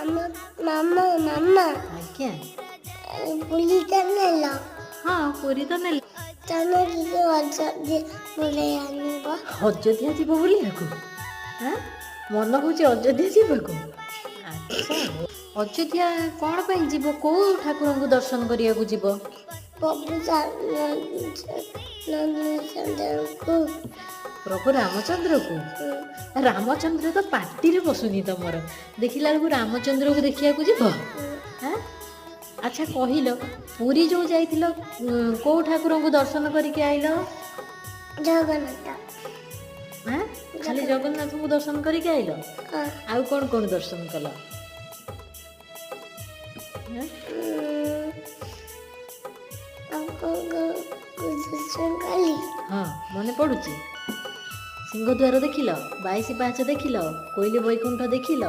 ମାମା ମାମା ମାମା ଆଜ୍ଞା ବୁଲିଟା ନେଲ ହଁ ପୁରୀ ତ ନେଲି। ତମେ ଟିକେ ଅଯୋଧ୍ୟା ବୁଲେଇ ଆଣିବ। ଅଯୋଧ୍ୟା ଯିବ ବୁଲିବାକୁ? ହଁ ମନ ହଉଛି ଅଯୋଧ୍ୟା ଯିବାକୁ? ଆଚ୍ଛା ଅଯୋଧ୍ୟା କ'ଣ ପାଇଁ ଯିବ? କୋଉ ଠାକୁରଙ୍କୁ ଦର୍ଶନ କରିବାକୁ ଯିବ? ପ୍ରଭୁ ଚନ୍ଦ୍ରଙ୍କୁ। ପ୍ରଭୁ ରାମଚନ୍ଦ୍ରକୁ? ରାମଚନ୍ଦ୍ର ତ ପାଟିରେ ପଶୁନି ତମର, ଦେଖିଲା ବେଳକୁ ରାମଚନ୍ଦ୍ରକୁ ଦେଖିବାକୁ ଯିବ? ହଁ ଆଚ୍ଛା କହିଲ, ପୁରୀ ଯୋଉ ଯାଇଥିଲ କୋଉ ଠାକୁରଙ୍କୁ ଦର୍ଶନ କରିକି ଆଇଲ? ଜଗନ୍ନାଥ। ହଁ ଖାଲି ଜଗନ୍ନାଥଙ୍କୁ ଦର୍ଶନ କରିକି ଆଇଲ? ଆଉ କ'ଣ କ'ଣ ଦର୍ଶନ କଲ? ହଁ ମନେ ପଡୁଛି? ସିଂହଦ୍ୱାର ଦେଖିଲ, 22 ପାହାଚ ଦେଖିଲ, କୋଇଲି ବୈକୁଣ୍ଠ ଦେଖିଲ,